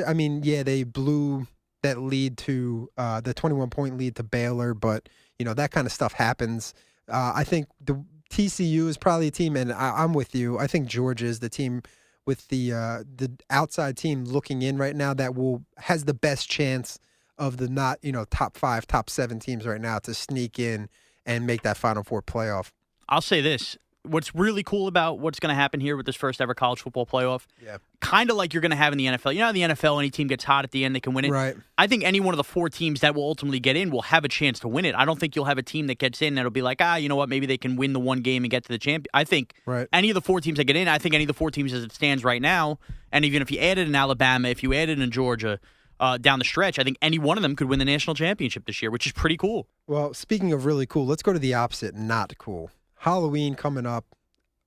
I mean, yeah, they blew that lead to the 21-point lead to Baylor, but that kind of stuff happens. I think the TCU is probably a team, and I'm with you. I think Georgia is the team with the outside team looking in right now that has the best chance of the not top 5, top 7 teams right now to sneak in and make that Final Four playoff. I'll say this. What's really cool about what's going to happen here with this first ever college football playoff, kind of like you're going to have in the NFL. In the NFL, any team gets hot at the end, they can win it. Right. I think any one of the 4 teams that will ultimately get in will have a chance to win it. I don't think you'll have a team that gets in that'll be like, you know what, maybe they can win the one game and get to the champion. I think any of the 4 teams that get in, I think any of the 4 teams as it stands right now, and even if you added in Alabama, if you added in Georgia, down the stretch, I think any one of them could win the national championship this year, which is pretty cool. Well, speaking of really cool, let's go to the opposite, not cool. Halloween coming up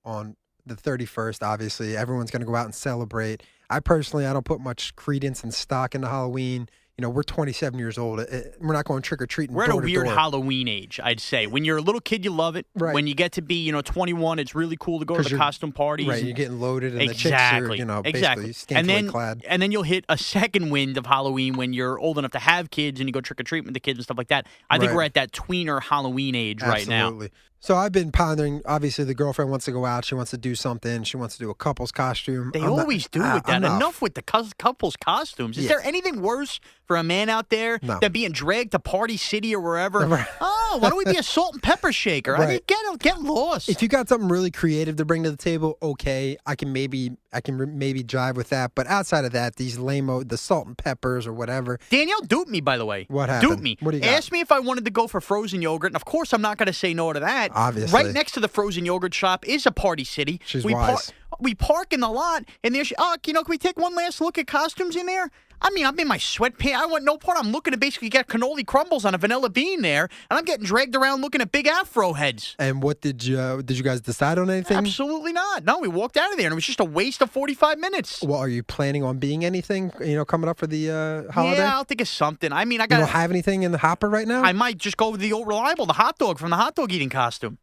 on the 31st, obviously. Everyone's going to go out and celebrate. I don't put much credence and stock into Halloween. We're 27 years old. We're not going trick-or-treating. We're at a weird Halloween age, I'd say. When you're a little kid, you love it. Right. When you get to be, 21, it's really cool to go to the costume parties. Right, you're getting loaded, and exactly. the chicks are, basically scantily clad. And then you'll hit a second wind of Halloween when you're old enough to have kids and you go trick-or-treat with the kids and stuff like that. I think we're at that tweener Halloween age right now. Absolutely. So I've been pondering, obviously the girlfriend wants to go out. She wants to do something. She wants to do a couple's costume. They always do with that. Enough with the couple's costumes. Is there anything worse for a man out there than being dragged to Party City or wherever? Right. Oh, why don't we be a salt and pepper shaker? Right. I mean, get lost. If you got something really creative to bring to the table, okay, I can maybe jive with that. But outside of that, these the salt and peppers or whatever. Danielle duped me, by the way. What happened? Duped me. What do you got? Asked me if I wanted to go for frozen yogurt, and of course I'm not going to say no to that. Obviously. Right next to the frozen yogurt shop is a Party City. She's wise. We park in the lot, and there's, can we take one last look at costumes in there? I mean, I'm in my sweatpants. I want no part. I'm looking to basically get cannoli crumbles on a vanilla bean there, and I'm getting dragged around looking at big afro heads. And what did you guys decide on anything? Absolutely not. No, we walked out of there, and it was just a waste of 45 minutes. Well, are you planning on being anything, coming up for the holiday? Yeah, I'll think of something. I mean, You don't have anything in the hopper right now? I might just go with the old reliable, the hot dog from the hot dog eating costume.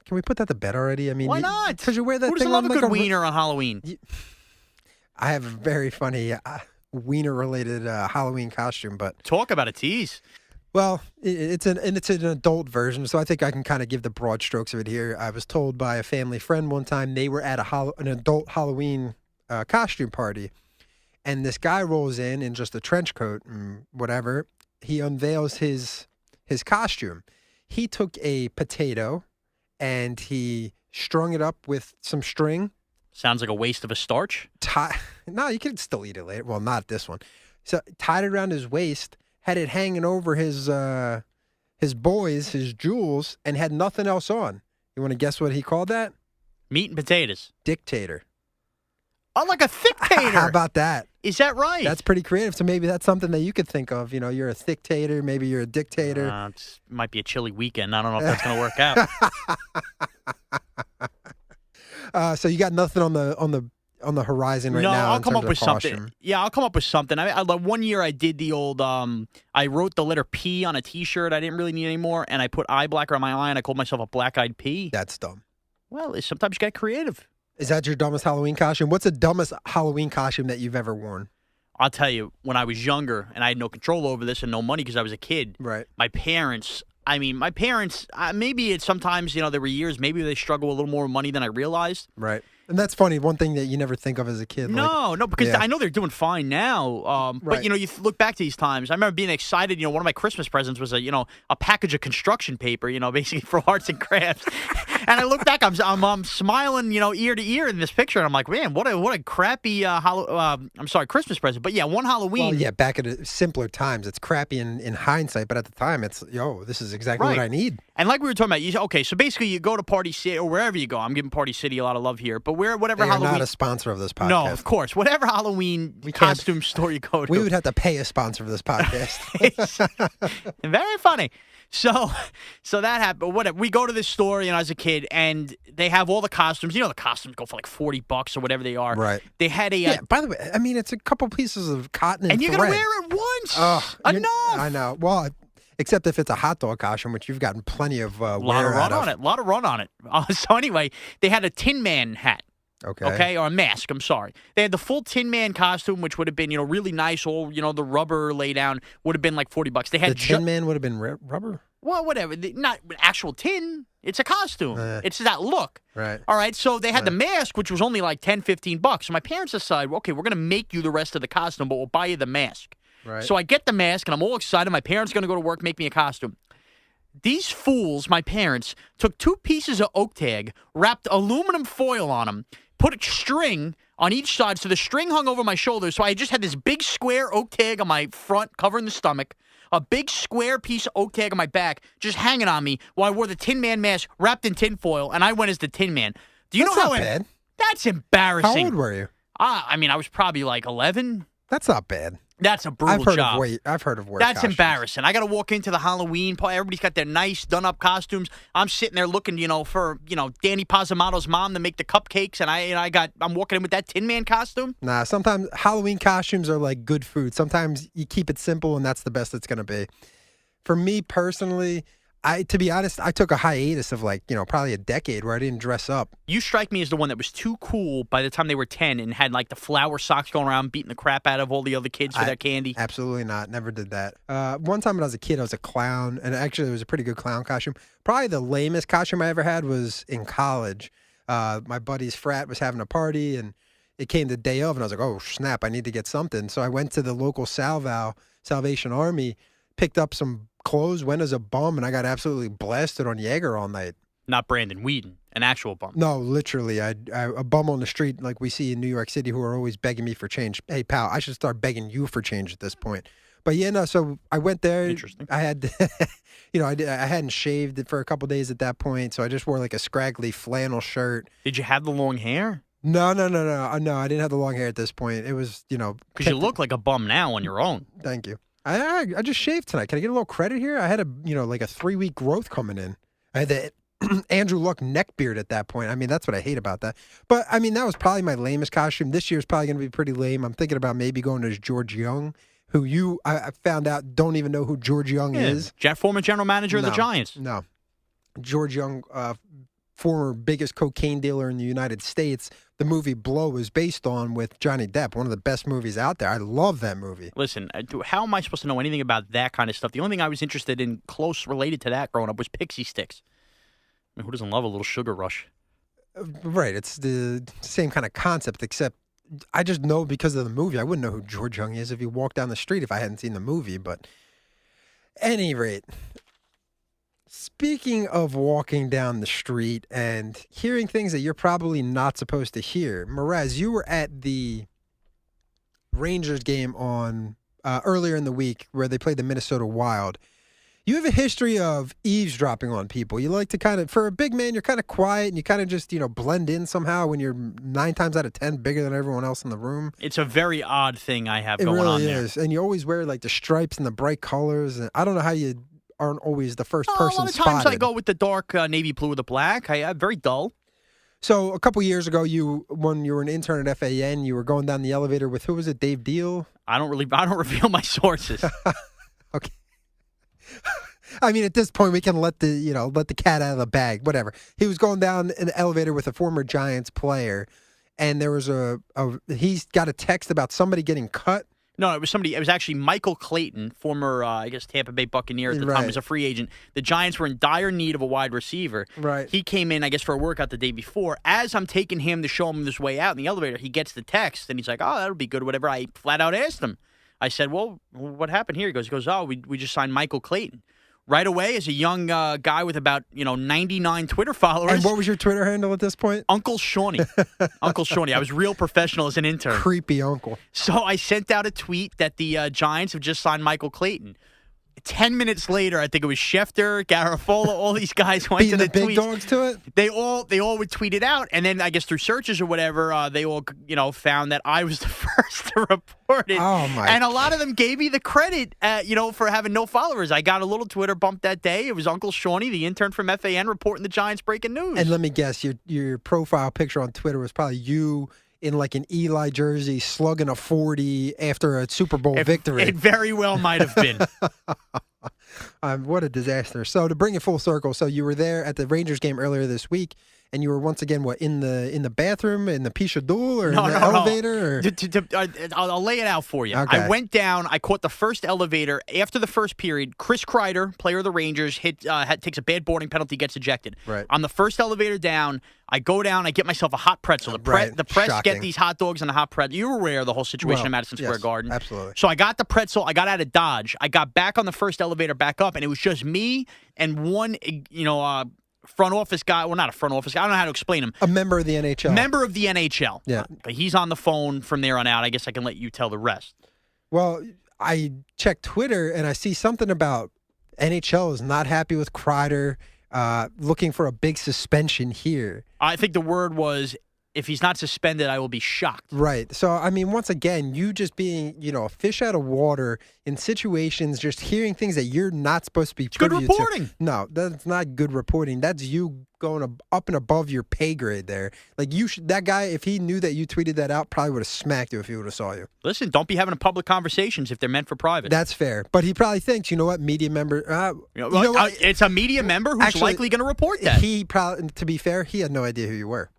Can we put that to bed already? I mean, why not? Because you wear that Who thing doesn't love on a like good wiener on Halloween? I have a very funny wiener-related Halloween costume, but talk about a tease. Well, it's an adult version, so I think I can kind of give the broad strokes of it here. I was told by a family friend one time they were at an adult Halloween costume party, and this guy rolls in just a trench coat and whatever. He unveils his costume. He took a potato and he strung it up with some string. Sounds like a waste of a starch. No, you can still eat it later. Well, not this one. So tied it around his waist, had it hanging over his jewels, and had nothing else on. You want to guess what he called that? Meat and potatoes. Dictator. Oh, like a thick-tater. How about that? Is that right? That's pretty creative. So maybe that's something that you could think of. You're a thick-tater. Maybe you're a dictator. It might be a chilly weekend. I don't know if that's going to work out. So you got nothing on the on the horizon right no, now? I'll come up with something. Yeah, I'll come up with something. Like one year I did the old. I wrote the letter P on a T-shirt. I didn't really need anymore, and I put eye blacker on my eye, and I called myself a black-eyed P. That's dumb. Well, sometimes you get creative. Is that your dumbest Halloween costume? What's the dumbest Halloween costume that you've ever worn? I'll tell you, when I was younger and I had no control over this and no money because I was a kid. Right. My parents. Maybe it's sometimes, there were years, maybe they struggle a little more with money than I realized. Right. And that's funny. One thing that you never think of as a kid. No, because I know they're doing fine now. Right. But, you look back to these times. I remember being excited. One of my Christmas presents was a package of construction paper, basically for arts and crafts. And I look back, I'm smiling, ear to ear in this picture. And I'm like, man, what a crappy, Christmas present. But yeah, one Halloween. Well, yeah, back at simpler times. It's crappy in hindsight. But at the time, it's, this is exactly what I need. And like we were talking about, so basically you go to Party City or wherever you go. I'm giving Party City a lot of love here. But whatever They are Halloween. not a sponsor of this podcast. No, of course. Whatever Halloween costume store you go to. We would have to pay a sponsor for this podcast. Very funny. So that happened. Whatever. We go to this store, as a kid, and they have all the costumes. The costumes go for like $40 or whatever they are. Right. They had a. By the way, it's a couple pieces of cotton and you're thread. going to wear it once. Enough. I know. Well, except if it's a hot dog costume, which you've gotten plenty of wear out of. A lot of run on it. So anyway, they had a Tin Man hat. Okay, or a mask, I'm sorry. They had the full Tin Man costume, which would have been, really nice, all, the rubber lay down, would have been like $40. They had the Tin Man would have been rubber? Well, whatever. Not actual tin. It's a costume. It's that look. Right. All right, so they had the mask, which was only like $10, $15. So my parents decided, okay, we're going to make you the rest of the costume, but we'll buy you the mask. Right. So I get the mask, and I'm all excited. My parents are going to go to work, make me a costume. These fools, my parents, took 2 pieces of oak tag, wrapped aluminum foil on them, put a string on each side, so the string hung over my shoulders. So I just had this big square oak tag on my front, covering the stomach, a big square piece of oak tag on my back, just hanging on me, while I wore the Tin Man mask wrapped in tin foil, and I went as the Tin Man. Do you That's know how not bad. That's embarrassing. How old were you? I was probably like 11. That's not bad. That's a brutal job. I've heard of worse That's costumes. embarrassing. I got to walk into the Halloween party. Everybody's got their nice, done-up costumes. I'm sitting there looking, for, Danny Posamato's mom to make the cupcakes, and I'm walking in with that Tin Man costume. Nah, sometimes Halloween costumes are like good food. Sometimes you keep it simple, and that's the best it's going to be. For me personally, to be honest, I took a hiatus of probably a decade where I didn't dress up. You strike me as the one that was too cool by the time they were 10 and had like the flower socks going around beating the crap out of all the other kids for their candy. Absolutely not. Never did that. One time when I was a kid, I was a clown, and actually it was a pretty good clown costume. Probably the lamest costume I ever had was in college. My buddy's frat was having a party, and it came the day of, and I was like, oh, snap, I need to get something. So I went to the local Salvation Army, picked up some clothes, went as a bum, and I got absolutely blasted on Jaeger all night. Not Brandon Whedon, an actual bum. No, literally. a bum on the street like we see in New York City who are always begging me for change. Hey, pal, I should start begging you for change at this point. But yeah, no, so I went there. Interesting. I had, I hadn't shaved for a couple days at that point, so I just wore like a scraggly flannel shirt. Did you have the long hair? No, I didn't have the long hair at this point. It was, Because you look like a bum now on your own. Thank you. I just shaved tonight. Can I get a little credit here? I had like a 3-week growth coming in. I had the Andrew Luck neck beard at that point. That's what I hate about that. But that was probably my lamest costume. This year's probably going to be pretty lame. I'm thinking about maybe going as George Young, who I found out don't even know who George Young is. Former general manager of the Giants. No. George Young, former biggest cocaine dealer in the United States. The movie Blow is based on with Johnny Depp, one of the best movies out there. I love that movie. Listen, how am I supposed to know anything about that kind of stuff? The only thing I was interested in close related to that growing up was Pixie Sticks. Who doesn't love a little sugar rush? Right. It's the same kind of concept, except I just know because of the movie. I wouldn't know who George Young is if you walked down the street if I hadn't seen the movie. But at any rate, speaking of walking down the street and hearing things that you're probably not supposed to hear, Mraz, you were at the Rangers game on earlier in the week where they played the Minnesota Wild. You have a history of eavesdropping on people. You like to kind of, for a big man, you're kind of quiet and you kind of just, blend in somehow when you're 9 times out of 10 bigger than everyone else in the room. It's a very odd thing I have going on there. It really is. And you always wear like the stripes and the bright colors. And I don't know how you aren't always the first person spotted. A lot of times I go with the dark navy blue or the black. I'm very dull. So a couple years ago, when you were an intern at FAN, you were going down the elevator with, who was it, Dave Deal? I don't reveal my sources. Okay. I mean, at this point, we can let the cat out of the bag. Whatever. He was going down in the elevator with a former Giants player, and there was he's got a text about somebody getting cut. No, it was somebody. It was actually Michael Clayton, former, Tampa Bay Buccaneer at the time, was a free agent. The Giants were in dire need of a wide receiver. Right. He came in, I guess, for a workout the day before. As I'm taking him to show him this way out in the elevator, he gets the text, and he's like, "Oh, that'll be good, whatever." I flat out asked him. I said, "Well, what happened here?" He goes, "Oh, we just signed Michael Clayton." Right away, as a young guy with about 99 Twitter followers. And what was your Twitter handle at this point? Uncle Shawnee. Uncle Shawnee. I was real professional as an intern. Creepy uncle. So I sent out a tweet that the Giants have just signed Michael Clayton. 10 minutes later, I think it was Shefter, Garofolo, all these guys went to the big tweets. dogs to it? They all would tweet it out, and then I guess through searches or whatever, they all found that I was the first to report it. Oh my! And a lot of them gave me the credit, for having no followers. I got a little Twitter bump that day. It was Uncle Shawnee, the intern from FAN, reporting the Giants breaking news. And let me guess, your profile picture on Twitter was probably you in like an Eli jersey, slugging a 40 after a Super Bowl victory. It very well might have been. What a disaster. So to bring it full circle, so you were there at the Rangers game earlier this week, and you were once again, in the bathroom, in the Pichadul, or in the elevator? Or? I'll lay it out for you. Okay. I went down. I caught the first elevator. After the first period, Chris Kreider, player of the Rangers, takes a bad boarding penalty, gets ejected. Right. On the first elevator down, I go down. I get myself a hot pretzel. The press Shocking. get these hot dogs and a hot pretzel. You were aware of the whole situation in Madison Square Garden. Absolutely. So I got the pretzel. I got out of Dodge. I got back on the first elevator back up, and it was just me and one, front office guy. Well, not a front office guy. I don't know how to explain him. A member of the NHL. Member of the NHL. Yeah. He's on the phone from there on out. I guess I can let you tell the rest. Well, I checked Twitter, and I see something about NHL is not happy with Kreider, looking for a big suspension here. I think the word was, if he's not suspended, I will be shocked. Right. So, I mean, once again, you just being, a fish out of water in situations, just hearing things that you're not supposed to be privy to. Good reporting. No, that's not good reporting. That's you going up and above your pay grade there. Like, that guy, if he knew that you tweeted that out, probably would have smacked you if he would have saw you. Listen, don't be having public conversations if they're meant for private. That's fair. But he probably thinks, media member. It's a media member who's likely going to report that. He probably, to be fair, he had no idea who you were.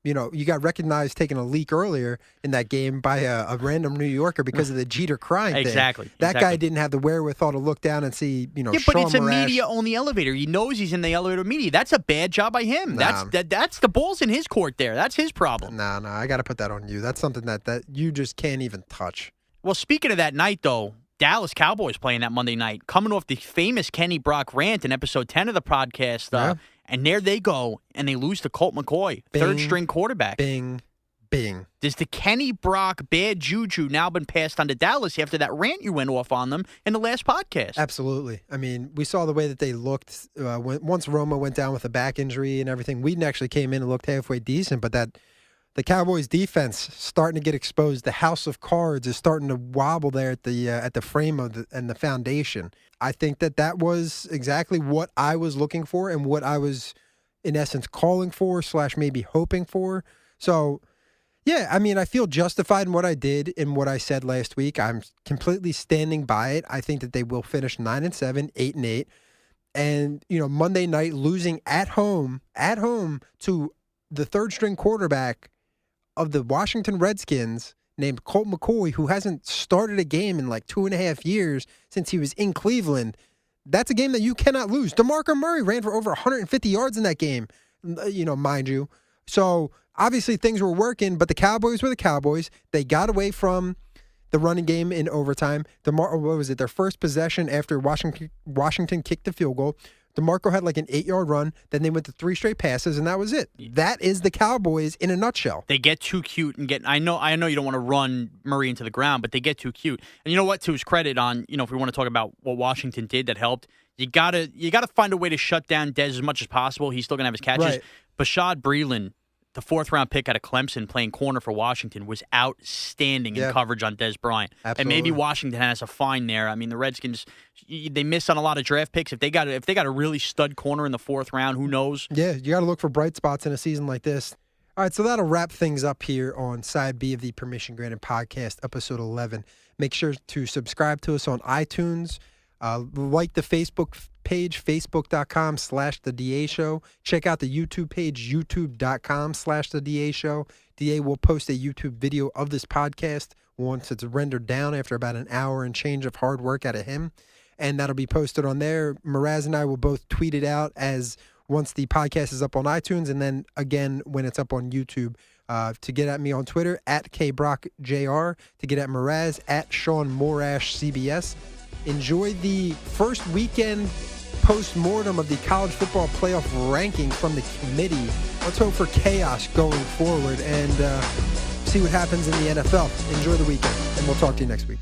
You got recognized taking a leak earlier in that game by a random New Yorker because of the Jeter crying thing. Exactly. That guy didn't have the wherewithal to look down and see, Yeah, but Sean it's a Mraz. media-only elevator. He knows he's in the elevator media. That's a bad job by him. That's the ball's in his court there. That's his problem. No, I got to put that on you. That's something that you just can't even touch. Well, speaking of that night, though, Dallas Cowboys playing that Monday night, coming off the famous Kenny Brock rant in episode 10 of the podcast. And there they go, and they lose to Colt McCoy, third-string quarterback. Bing. Does the Kenny Brock bad juju now been passed on to Dallas after that rant you went off on them in the last podcast? Absolutely. I mean, we saw the way that they looked once Roma went down with a back injury and everything. Whedon actually came in and looked halfway decent, but the Cowboys' defense starting to get exposed. The house of cards is starting to wobble there at the frame and the foundation. I think that was exactly what I was looking for and what I was, in essence, calling for / maybe hoping for. So, yeah, I mean, I feel justified in what I did and what I said last week. I'm completely standing by it. I think that they will finish 9-7, 8-8, and Monday night losing at home to the third-string quarterback of the Washington Redskins named Colt McCoy, who hasn't started a game in like 2.5 years since he was in Cleveland. That's a game that you cannot lose. DeMarco Murray ran for over 150 yards in that game, mind you. So obviously things were working, but the Cowboys were the Cowboys. They got away from the running game in overtime. Their first possession after Washington kicked the field goal. DeMarco had like an 8-yard run. Then they went to 3 straight passes, and that was it. That is the Cowboys in a nutshell. They get too cute and I know you don't want to run Murray into the ground, but they get too cute. And you know what? To his credit, if we want to talk about what Washington did that helped, you gotta find a way to shut down Dez as much as possible. He's still gonna have his catches. Right. Bashad Breeland, the 4th-round pick out of Clemson, playing corner for Washington, was outstanding in coverage on Dez Bryant. Absolutely. And maybe Washington has a fine there. I mean, the Redskins, they miss on a lot of draft picks. If they got a really stud corner in the 4th round, who knows? Yeah, you got to look for bright spots in a season like this. All right, so that'll wrap things up here on Side B of the Permission Granted Podcast, episode 11. Make sure to subscribe to us on iTunes. Like the Facebook page, facebook.com/The DA Show. Check out the YouTube page, youtube.com/The DA Show. DA will post a YouTube video of this podcast once it's rendered down after about an hour and change of hard work out of him. And that'll be posted on there. Mraz and I will both tweet it out as once the podcast is up on iTunes, and then again when it's up on YouTube. To get at me on Twitter, at KBrockJR. To get at Mraz, at Sean Morash CBS. Enjoy the first weekend post-mortem of the college football playoff ranking from the committee. Let's hope for chaos going forward and see what happens in the NFL. Enjoy the weekend, and we'll talk to you next week.